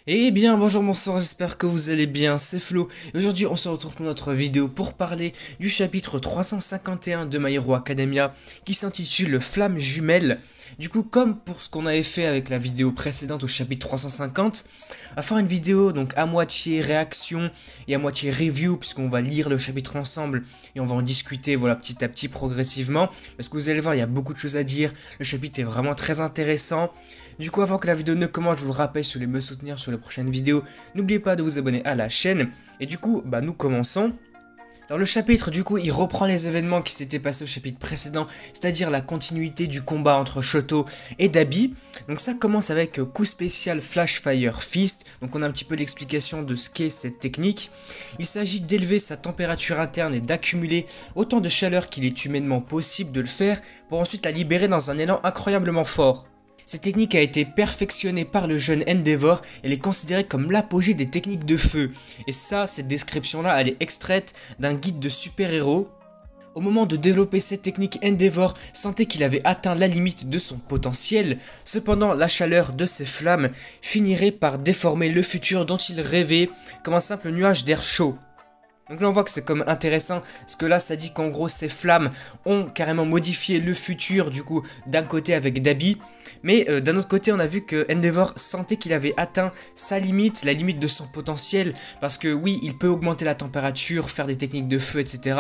Eh bien bonjour, bonsoir, j'espère que vous allez bien, c'est Flo. Et aujourd'hui on se retrouve pour notre vidéo pour parler du chapitre 351 de My Hero Academia qui s'intitule Flamme jumelle. Du coup, comme pour ce qu'on avait fait avec la vidéo précédente au chapitre 350, on va faire une vidéo donc à moitié réaction et à moitié review, puisqu'on va lire le chapitre ensemble et on va en discuter voilà petit à petit progressivement, parce que vous allez voir il y a beaucoup de choses à dire, le chapitre est vraiment très intéressant. Du coup, avant que la vidéo ne commence, je vous le rappelle, si vous voulez me soutenir sur les prochaines vidéos, n'oubliez pas de vous abonner à la chaîne. Et du coup, nous commençons. Alors le chapitre, du coup, il reprend les événements qui s'étaient passés au chapitre précédent, c'est-à-dire la continuité du combat entre Shoto et Dabi. Donc ça commence avec coup spécial Flash Fire Fist. Donc on a un petit peu l'explication de ce qu'est cette technique. Il s'agit d'élever sa température interne et d'accumuler autant de chaleur qu'il est humainement possible de le faire, pour ensuite la libérer dans un élan incroyablement fort. Cette technique a été perfectionnée par le jeune Endeavor, elle est considérée comme l'apogée des techniques de feu. Et ça, cette description-là, elle est extraite d'un guide de super-héros. Au moment de développer cette technique, Endeavor sentait qu'il avait atteint la limite de son potentiel. Cependant, la chaleur de ses flammes finirait par déformer le futur dont il rêvait, comme un simple nuage d'air chaud. Donc là on voit que c'est comme intéressant, parce que là ça dit qu'en gros ces flammes ont carrément modifié le futur du coup d'un côté avec Dabi, mais d'un autre côté on a vu que Endeavor sentait qu'il avait atteint sa limite, la limite de son potentiel, parce que oui il peut augmenter la température, faire des techniques de feu etc,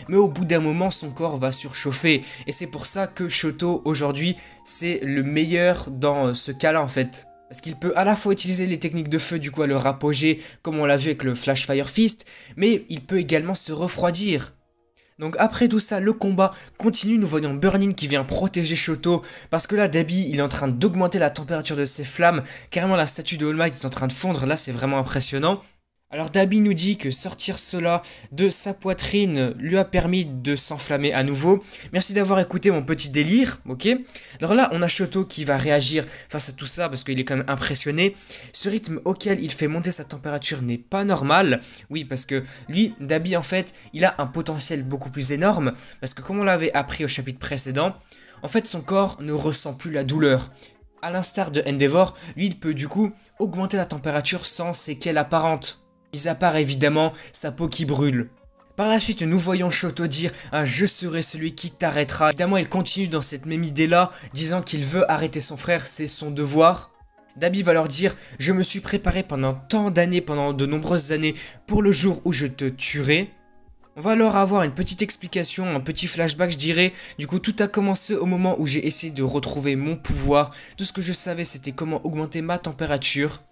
mais au bout d'un moment son corps va surchauffer, et c'est pour ça que Shoto aujourd'hui c'est le meilleur dans ce cas là en fait. Parce qu'il peut à la fois utiliser les techniques de feu du coup à leur apogée, comme on l'a vu avec le Flash Fire Fist, mais il peut également se refroidir. Donc après tout ça, le combat continue, nous voyons Burning qui vient protéger Shoto, parce que là Dabi il est en train d'augmenter la température de ses flammes, carrément la statue de All Might est en train de fondre, là c'est vraiment impressionnant. Alors Dabi nous dit que sortir cela de sa poitrine lui a permis de s'enflammer à nouveau. Merci d'avoir écouté mon petit délire, ok? Alors là, on a Shoto qui va réagir face à tout ça parce qu'il est quand même impressionné. Ce rythme auquel il fait monter sa température n'est pas normal. Oui, parce que lui, Dabi en fait, il a un potentiel beaucoup plus énorme. Parce que comme on l'avait appris au chapitre précédent, en fait son corps ne ressent plus la douleur. À l'instar de Endeavor, lui il peut du coup augmenter la température sans séquelles apparentes. Mis à part évidemment sa peau qui brûle. Par la suite, nous voyons Shoto dire « Ah, je serai celui qui t'arrêtera ». Évidemment, il continue dans cette même idée-là, disant qu'il veut arrêter son frère, c'est son devoir. Dabi va leur dire « Je me suis préparé pendant tant d'années, pendant de nombreuses années, pour le jour où je te tuerai ». On va alors avoir une petite explication, un petit flashback je dirais. Du coup tout a commencé au moment où j'ai essayé de retrouver mon pouvoir. Tout ce que je savais c'était comment augmenter ma température.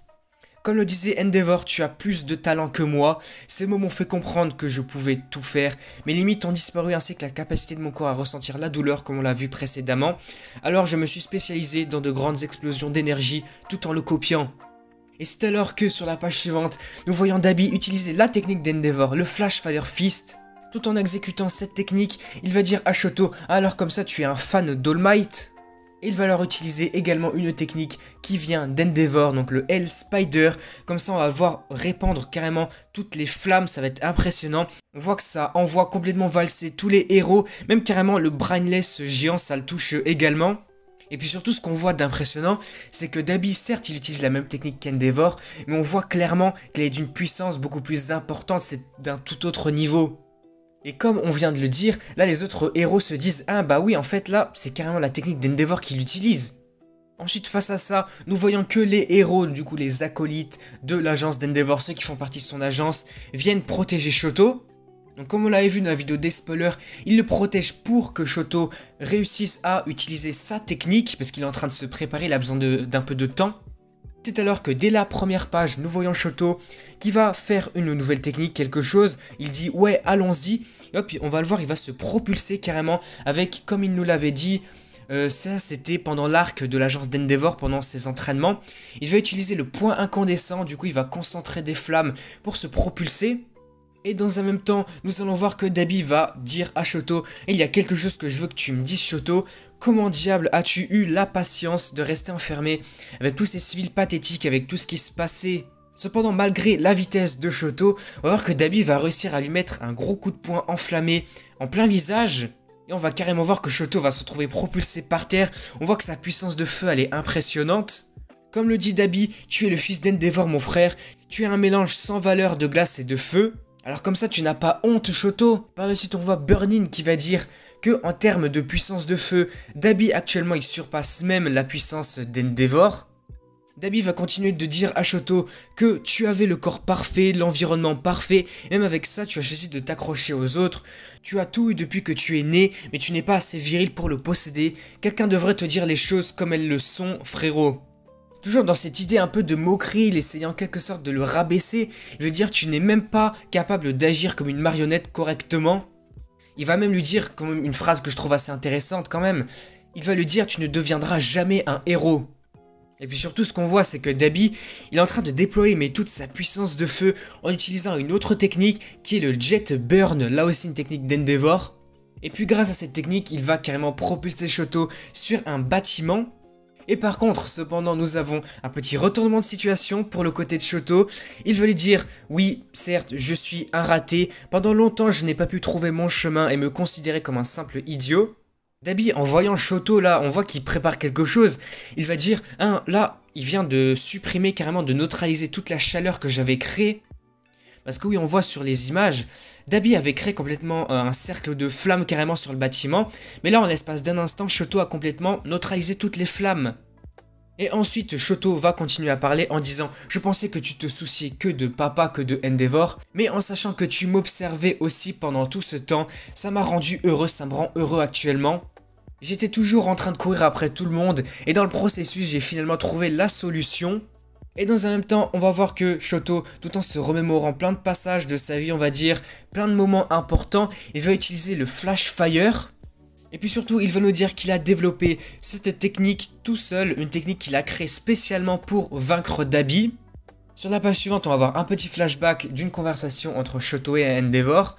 Comme le disait Endeavor, tu as plus de talent que moi. Ces mots m'ont fait comprendre que je pouvais tout faire. Mes limites ont disparu ainsi que la capacité de mon corps à ressentir la douleur comme on l'a vu précédemment. Alors je me suis spécialisé dans de grandes explosions d'énergie tout en le copiant. Et c'est alors que sur la page suivante, nous voyons Dabi utiliser la technique d'Endeavor, le Flash Fire Fist. Tout en exécutant cette technique, il va dire à Shoto « Alors comme ça tu es un fan d'All Might ?» Et il va leur utiliser également une technique qui vient d'Endeavor, donc le Hell Spider. Comme ça on va voir répandre carrément toutes les flammes, ça va être impressionnant. On voit que ça envoie complètement valser tous les héros, même carrément le Brainless géant ça le touche également. Et puis surtout ce qu'on voit d'impressionnant, c'est que Dabi certes il utilise la même technique qu'Endeavor, mais on voit clairement qu'elle est d'une puissance beaucoup plus importante, c'est d'un tout autre niveau. Et comme on vient de le dire, là les autres héros se disent « Ah bah oui en fait là c'est carrément la technique d'Endeavor qu'il utilise ». Ensuite face à ça, nous voyons que les héros, du coup les acolytes de l'agence d'Endeavor, ceux qui font partie de son agence, viennent protéger Shoto. Donc comme on l'avait vu dans la vidéo des spoilers, ils le protègent pour que Shoto réussisse à utiliser sa technique, parce qu'il est en train de se préparer, il a besoin d'un peu de temps. C'est alors que dès la première page, nous voyons Shoto qui va faire une nouvelle technique, quelque chose. Il dit ouais allons-y. Et hop, on va le voir, il va se propulser carrément avec, comme il nous l'avait dit, ça c'était pendant l'arc de l'agence d'Endeavor, pendant ses entraînements. Il va utiliser le point incandescent, du coup il va concentrer des flammes pour se propulser. Et dans un même temps, nous allons voir que Dabi va dire à Shoto « Il y a quelque chose que je veux que tu me dises Shoto, comment diable as-tu eu la patience de rester enfermé avec tous ces civils pathétiques, avec tout ce qui se passait ?» Cependant, malgré la vitesse de Shoto, on va voir que Dabi va réussir à lui mettre un gros coup de poing enflammé en plein visage. Et on va carrément voir que Shoto va se retrouver propulsé par terre. On voit que sa puissance de feu, elle est impressionnante. Comme le dit Dabi, tu es le fils d'Endeavor mon frère, tu es un mélange sans valeur de glace et de feu. Alors comme ça tu n'as pas honte Shoto. Par la suite on voit Burning qui va dire que en termes de puissance de feu, Dabi actuellement il surpasse même la puissance d'Endeavor. Dabi va continuer de dire à Shoto que tu avais le corps parfait, l'environnement parfait, et même avec ça tu as choisi de t'accrocher aux autres. Tu as tout eu depuis que tu es né, mais tu n'es pas assez viril pour le posséder. Quelqu'un devrait te dire les choses comme elles le sont, frérot. Toujours dans cette idée un peu de moquerie, il essayait en quelque sorte de le rabaisser. Il veut dire tu n'es même pas capable d'agir comme une marionnette correctement. Il va même lui dire quand même une phrase que je trouve assez intéressante quand même. Il va lui dire tu ne deviendras jamais un héros. Et puis surtout ce qu'on voit c'est que Dabi il est en train de déployer mais toute sa puissance de feu en utilisant une autre technique qui est le Jet Burn, là aussi une technique d'Endeavor. Et puis grâce à cette technique il va carrément propulser Shoto sur un bâtiment. Et par contre cependant nous avons un petit retournement de situation pour le côté de Shoto. Il veut lui dire oui certes je suis un raté, pendant longtemps je n'ai pas pu trouver mon chemin et me considérer comme un simple idiot. Dabi, en voyant Shoto là, on voit qu'il prépare quelque chose. Il va dire, hein, là, il vient de supprimer carrément, de neutraliser toute la chaleur que j'avais créée. Parce que oui, on voit sur les images, Dabi avait créé complètement un cercle de flammes carrément sur le bâtiment. Mais là, en l'espace d'un instant, Shoto a complètement neutralisé toutes les flammes. Et ensuite, Shoto va continuer à parler en disant « Je pensais que tu te souciais que de papa, que de Endeavor, mais en sachant que tu m'observais aussi pendant tout ce temps, ça m'a rendu heureux, ça me rend heureux actuellement. J'étais toujours en train de courir après tout le monde, et dans le processus, j'ai finalement trouvé la solution. » Et dans un même temps, on va voir que Shoto, tout en se remémorant plein de passages de sa vie, on va dire, plein de moments importants, il va utiliser le Flash Fire. Et puis surtout, il va nous dire qu'il a développé cette technique tout seul, une technique qu'il a créée spécialement pour vaincre Dabi. Sur la page suivante, on va voir un petit flashback d'une conversation entre Shoto et Endeavor.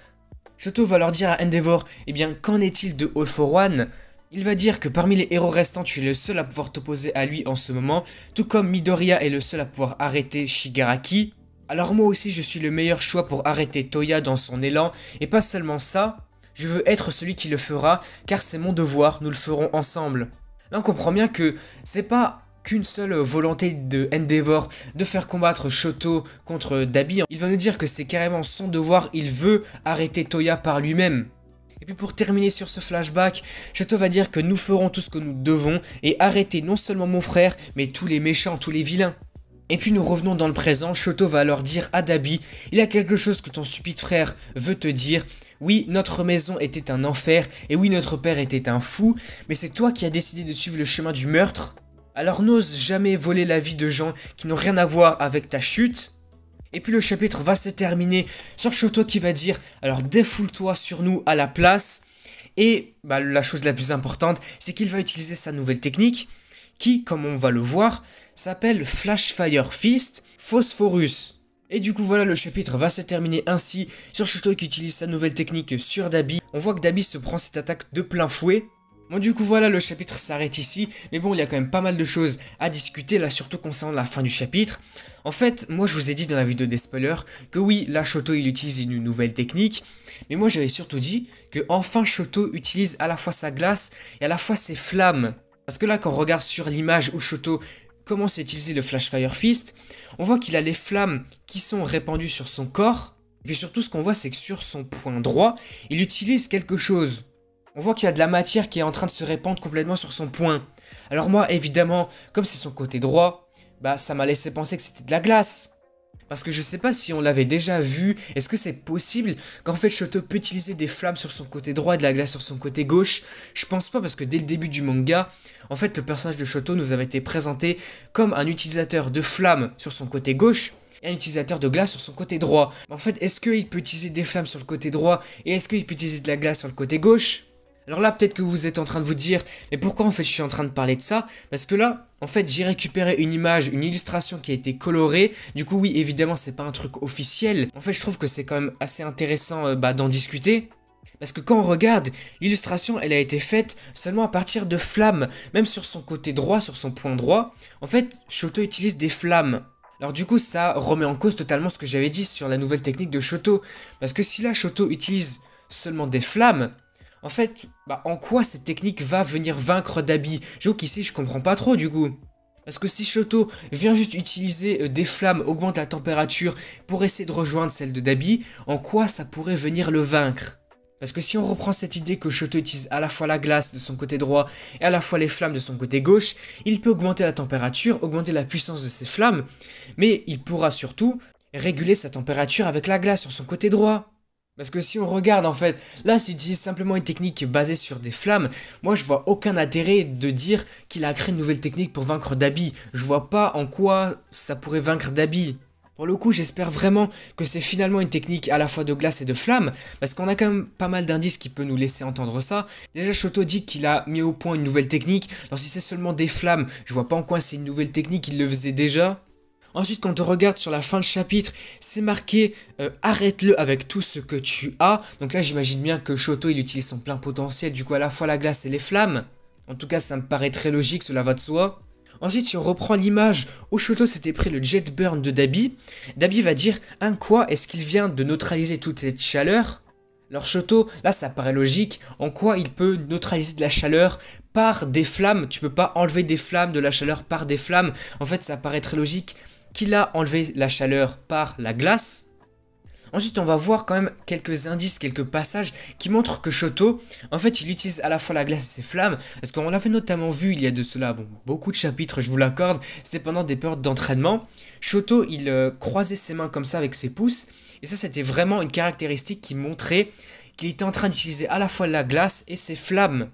Shoto va leur dire à Endeavor, eh bien, qu'en est-il de All for One? Il va dire que parmi les héros restants, tu es le seul à pouvoir t'opposer à lui en ce moment, tout comme Midoriya est le seul à pouvoir arrêter Shigaraki. Alors moi aussi, je suis le meilleur choix pour arrêter Toya dans son élan, et pas seulement ça. Je veux être celui qui le fera, car c'est mon devoir, nous le ferons ensemble. Là on comprend bien que c'est pas qu'une seule volonté de Endeavor de faire combattre Shoto contre Dabi. Il va nous dire que c'est carrément son devoir, il veut arrêter Toya par lui-même. Et puis pour terminer sur ce flashback, Shoto va dire que nous ferons tout ce que nous devons et arrêter non seulement mon frère, mais tous les méchants, tous les vilains. Et puis nous revenons dans le présent, Shoto va alors dire à Dabi, il y a quelque chose que ton stupide frère veut te dire. Oui, notre maison était un enfer, et oui, notre père était un fou, mais c'est toi qui as décidé de suivre le chemin du meurtre. Alors n'ose jamais voler la vie de gens qui n'ont rien à voir avec ta chute. Et puis le chapitre va se terminer sur Shoto qui va dire, alors défoule-toi sur nous à la place. Et la chose la plus importante, c'est qu'il va utiliser sa nouvelle technique, qui, comme on va le voir, s'appelle Flash Fire Fist Phosphorus. Et du coup voilà, le chapitre va se terminer ainsi sur Shoto qui utilise sa nouvelle technique sur Dabi. On voit que Dabi se prend cette attaque de plein fouet. Bon du coup voilà, le chapitre s'arrête ici, mais bon il y a quand même pas mal de choses à discuter là, surtout concernant la fin du chapitre. En fait, moi je vous ai dit dans la vidéo des spoilers que oui, là Shoto il utilise une nouvelle technique, mais moi j'avais surtout dit que enfin Shoto utilise à la fois sa glace et à la fois ses flammes. Parce que là quand on regarde sur l'image où Shoto commence à utiliser le Flash Fire Fist, on voit qu'il a les flammes qui sont répandues sur son corps, et puis surtout ce qu'on voit c'est que sur son poing droit, il utilise quelque chose. On voit qu'il y a de la matière qui est en train de se répandre complètement sur son poing. Alors moi, évidemment, comme c'est son côté droit, ça m'a laissé penser que c'était de la glace. Parce que je sais pas si on l'avait déjà vu, est-ce que c'est possible qu'en fait Shoto peut utiliser des flammes sur son côté droit et de la glace sur son côté gauche? Je pense pas parce que dès le début du manga, en fait le personnage de Shoto nous avait été présenté comme un utilisateur de flammes sur son côté gauche et un utilisateur de glace sur son côté droit. En fait, est-ce qu'il peut utiliser des flammes sur le côté droit et est-ce qu'il peut utiliser de la glace sur le côté gauche? Alors là, peut-être que vous êtes en train de vous dire, mais pourquoi en fait je suis en train de parler de ça? Parce que là, en fait, j'ai récupéré une image, une illustration qui a été colorée. Du coup, oui, évidemment, c'est pas un truc officiel. En fait, je trouve que c'est quand même assez intéressant d'en discuter. Parce que quand on regarde, l'illustration, elle a été faite seulement à partir de flammes. Même sur son côté droit, sur son point droit, en fait, Shoto utilise des flammes. Alors du coup, ça remet en cause totalement ce que j'avais dit sur la nouvelle technique de Shoto. Parce que si là, Shoto utilise seulement des flammes, en fait, en quoi cette technique va venir vaincre Dabi? J'avoue qu'ici, je comprends pas trop du coup. Parce que si Shoto vient juste utiliser des flammes, augmente la température pour essayer de rejoindre celle de Dabi, en quoi ça pourrait venir le vaincre? Parce que si on reprend cette idée que Shoto utilise à la fois la glace de son côté droit et à la fois les flammes de son côté gauche, il peut augmenter la température, augmenter la puissance de ses flammes, mais il pourra surtout réguler sa température avec la glace sur son côté droit. Parce que si on regarde en fait, là s'il utilise simplement une technique basée sur des flammes, moi je vois aucun intérêt de dire qu'il a créé une nouvelle technique pour vaincre Dabi. Je vois pas en quoi ça pourrait vaincre Dabi. Pour le coup, j'espère vraiment que c'est finalement une technique à la fois de glace et de flamme, parce qu'on a quand même pas mal d'indices qui peuvent nous laisser entendre ça. Déjà, Shoto dit qu'il a mis au point une nouvelle technique, alors si c'est seulement des flammes, je vois pas en quoi c'est une nouvelle technique, il le faisait déjà. Ensuite, quand on regarde sur la fin de chapitre, c'est marqué arrête-le avec tout ce que tu as. Donc là, j'imagine bien que Shoto, il utilise son plein potentiel, du coup à la fois la glace et les flammes. En tout cas, ça me paraît très logique, cela va de soi. Ensuite, si on reprend l'image où Shoto s'était pris le jet burn de Dabi, Dabi va dire « Hein, quoi, est-ce qu'il vient de neutraliser toute cette chaleur ?» Alors Shoto, là ça paraît logique, en quoi il peut neutraliser de la chaleur par des flammes? Tu peux pas enlever des flammes, de la chaleur par des flammes. En fait, ça paraît très logique qu'il a enlevé la chaleur par la glace. Ensuite, on va voir quand même quelques indices, quelques passages qui montrent que Shoto, en fait, il utilise à la fois la glace et ses flammes. Parce qu'on l'avait notamment vu il y a de cela, bon, beaucoup de chapitres, je vous l'accorde, c'était pendant des périodes d'entraînement. Shoto, il croisait ses mains comme ça avec ses pouces. Et ça, c'était vraiment une caractéristique qui montrait qu'il était en train d'utiliser à la fois la glace et ses flammes.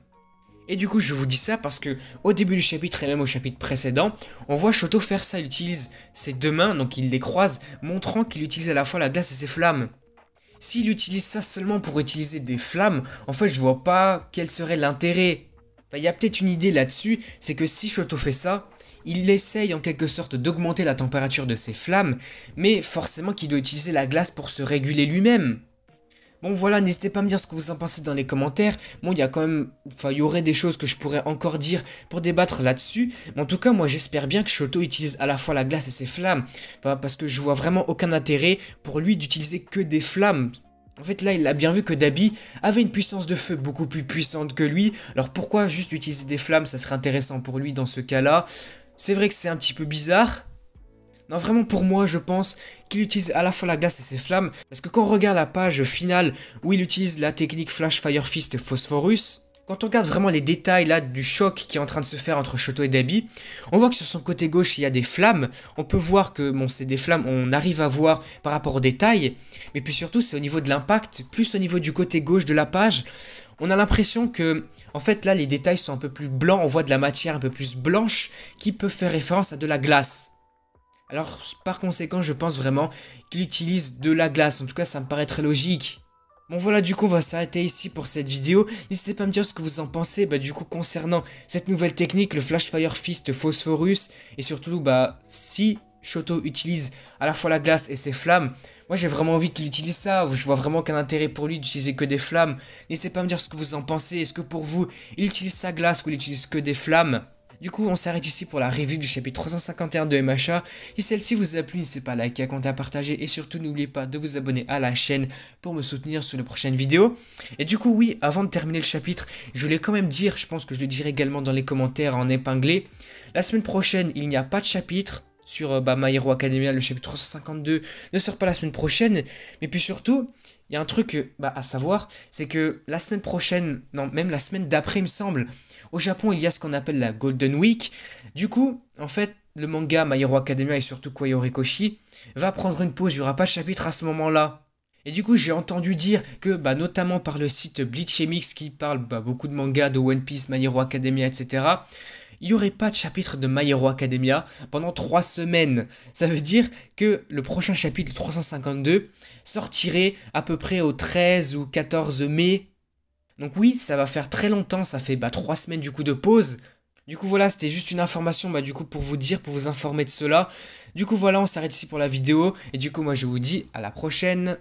Et du coup, je vous dis ça parce que au début du chapitre et même au chapitre précédent, on voit Shoto faire ça, il utilise ses deux mains, donc il les croise, montrant qu'il utilise à la fois la glace et ses flammes. S'il utilise ça seulement pour utiliser des flammes, en fait, je vois pas quel serait l'intérêt. Enfin, il y a peut-être une idée là-dessus, c'est que si Shoto fait ça, il essaye en quelque sorte d'augmenter la température de ses flammes, mais forcément qu'il doit utiliser la glace pour se réguler lui-même. Bon voilà, n'hésitez pas à me dire ce que vous en pensez dans les commentaires. Bon, il y a quand même, enfin, il y aurait des choses que je pourrais encore dire pour débattre là-dessus. Mais en tout cas, moi j'espère bien que Shoto utilise à la fois la glace et ses flammes. Enfin, parce que je vois vraiment aucun intérêt pour lui d'utiliser que des flammes. En fait, là, il a bien vu que Dabi avait une puissance de feu beaucoup plus puissante que lui. Alors pourquoi juste utiliser des flammes, ça serait intéressant pour lui dans ce cas-là. C'est vrai que c'est un petit peu bizarre. Non, vraiment pour moi, je pense qu'il utilise à la fois la glace et ses flammes. Parce que quand on regarde la page finale où il utilise la technique Flash Fire Fist Phosphorus, quand on regarde vraiment les détails là du choc qui est en train de se faire entre Shoto et Dabi, on voit que sur son côté gauche il y a des flammes. On peut voir que bon, c'est des flammes, on arrive à voir par rapport aux détails. Mais puis surtout c'est au niveau de l'impact, plus au niveau du côté gauche de la page. On a l'impression que, en fait là les détails sont un peu plus blancs, on voit de la matière un peu plus blanche qui peut faire référence à de la glace. Alors, par conséquent, je pense vraiment qu'il utilise de la glace. En tout cas, ça me paraît très logique. Bon, voilà, du coup, on va s'arrêter ici pour cette vidéo. N'hésitez pas à me dire ce que vous en pensez, du coup, concernant cette nouvelle technique, le Flash Fire Fist Phosphorus. Et surtout, si Shoto utilise à la fois la glace et ses flammes, moi, j'ai vraiment envie qu'il utilise ça. Je vois vraiment aucun intérêt pour lui d'utiliser que des flammes. N'hésitez pas à me dire ce que vous en pensez. Est-ce que pour vous, il utilise sa glace ou il utilise que des flammes? Du coup, on s'arrête ici pour la review du chapitre 351 de MHA. Si celle-ci vous a plu, n'hésitez pas à liker, à commenter, à partager. Et surtout, n'oubliez pas de vous abonner à la chaîne pour me soutenir sur les prochaines vidéos. Et du coup, oui, avant de terminer le chapitre, je voulais quand même dire, je pense que je le dirai également dans les commentaires en épinglé. La semaine prochaine, il n'y a pas de chapitre sur My Hero Academia. Le chapitre 352 ne sort pas la semaine prochaine. Mais puis surtout, il y a un truc à savoir, c'est que la semaine prochaine, non, même la semaine d'après, il me semble, au Japon, il y a ce qu'on appelle la Golden Week. Du coup, en fait, le manga My Hero Academia et surtout Kwayo Rekoshi va prendre une pause, il n'y aura pas de chapitre à ce moment-là. Et du coup, j'ai entendu dire que, notamment par le site Bleach MX qui parle beaucoup de mangas, de One Piece, My Hero Academia, etc., il n'y aurait pas de chapitre de My Hero Academia pendant 3 semaines. Ça veut dire que le prochain chapitre, le 352, sortirait à peu près au 13 ou 14 mai. Donc oui, ça va faire très longtemps, ça fait 3 semaines du coup de pause. Du coup voilà, c'était juste une information du coup pour vous dire, pour vous informer de cela. Du coup voilà, on s'arrête ici pour la vidéo. Et du coup moi je vous dis à la prochaine.